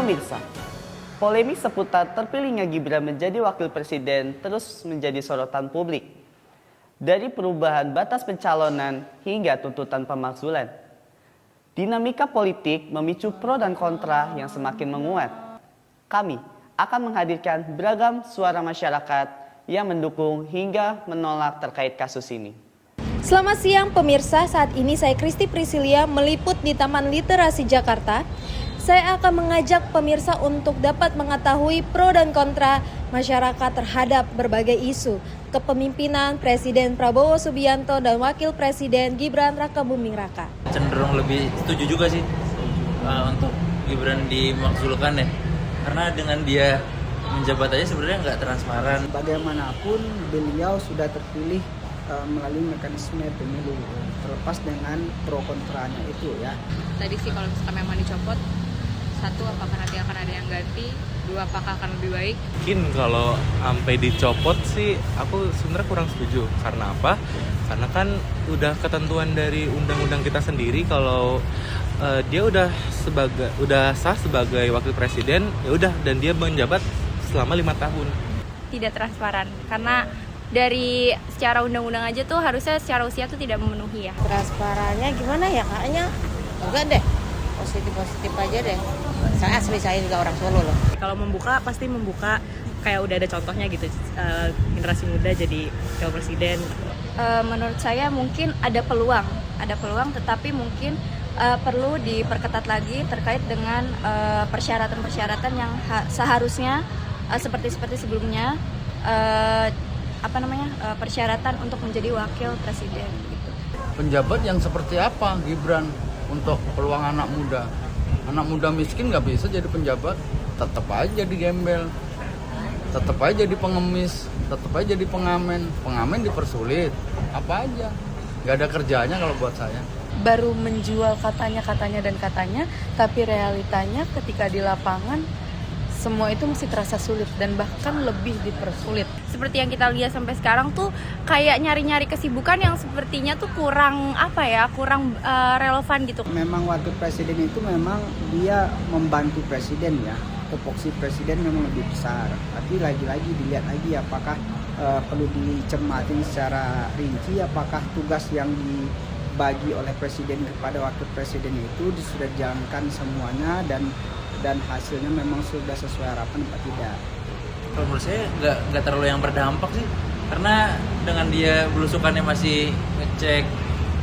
Pemirsa, polemik seputar terpilihnya Gibran menjadi wakil presiden terus menjadi sorotan publik. Dari perubahan batas pencalonan hingga tuntutan pemakzulan. Dinamika politik memicu pro dan kontra yang semakin menguat. Kami akan menghadirkan beragam suara masyarakat yang mendukung hingga menolak terkait kasus ini. Selamat siang pemirsa, saat ini saya Kristi Priscilia meliput di Taman Literasi Jakarta. Saya akan mengajak pemirsa untuk dapat mengetahui pro dan kontra masyarakat terhadap berbagai isu kepemimpinan Presiden Prabowo Subianto dan Wakil Presiden Gibran Rakabuming Raka. Cenderung lebih setuju juga sih untuk Gibran dimakzulkan ya, karena dengan dia menjabat aja sebenarnya nggak transparan. Bagaimanapun beliau sudah terpilih melalui mekanisme pemilu, terlepas dengan pro kontranya itu ya. Tadi sih kalau misalkan memang dicopot, satu apakah nanti akan ada yang ganti, dua apakah akan lebih baik. Mungkin kalau sampai dicopot sih aku sebenarnya kurang setuju. Karena apa? Karena kan udah ketentuan dari undang-undang kita sendiri kalau dia udah sah sebagai wakil presiden, ya udah, dan dia menjabat selama 5 tahun. Tidak transparan karena dari secara undang-undang aja tuh harusnya secara usia tuh tidak memenuhi ya. Transparannya gimana ya, kayaknya enggak deh, positif aja deh. Saya asli, saya juga orang Solo loh. Kalau membuka pasti membuka kayak udah ada contohnya gitu, generasi muda jadi wakil presiden. Menurut saya mungkin ada peluang tetapi mungkin perlu diperketat lagi terkait dengan persyaratan-persyaratan yang seharusnya seperti sebelumnya, persyaratan untuk menjadi wakil presiden gitu. Penjabat yang seperti apa Gibran untuk peluang anak muda? Anak muda miskin nggak bisa jadi penjabat, tetap aja jadi gembel, tetap aja jadi pengemis, tetap aja jadi pengamen dipersulit, apa aja, nggak ada kerjanya kalau buat saya. Baru menjual katanya, tapi realitanya ketika di lapangan semua itu masih terasa sulit dan bahkan lebih dipersulit. Seperti yang kita lihat sampai sekarang tuh kayak nyari-nyari kesibukan yang sepertinya tuh kurang relevan gitu. Memang wakil presiden itu memang dia membantu presiden ya. Tupoksi presiden memang lebih besar. Tapi lagi-lagi dilihat lagi apakah perlu dicermati secara rinci, apakah tugas yang dibagi oleh presiden kepada wakil presiden itu sudah dijalankan semuanya dan hasilnya memang sudah sesuai harapan atau tidak. Kalau menurut saya nggak terlalu yang berdampak sih, karena dengan dia belusukannya masih ngecek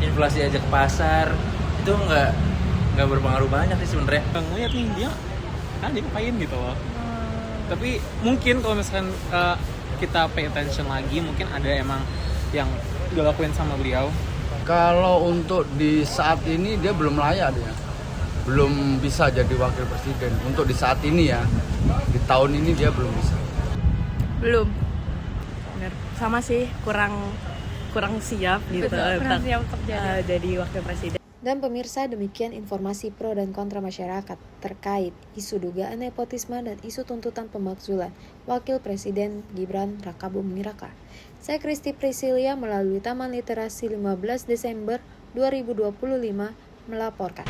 inflasi aja ke pasar, itu nggak berpengaruh banyak sih sebenarnya. Ngeliat nih dia ngapain gitu loh. Tapi mungkin kalau misalkan kita pay attention lagi, mungkin ada emang yang dilakuin sama beliau. Kalau untuk di saat ini dia belum layak, dia belum bisa jadi wakil presiden. Untuk di saat ini ya, di tahun ini dia belum bisa. Belum. Bener. Sama sih, kurang siap gitu. Kurang siap untuk jadi wakil presiden. Dan pemirsa, demikian informasi pro dan kontra masyarakat terkait isu dugaan nepotisme dan isu tuntutan pemakzulan Wakil Presiden Gibran Rakabuming Raka. Saya Kristi Priscilia melalui Taman Literasi 15 Desember 2025 melaporkan.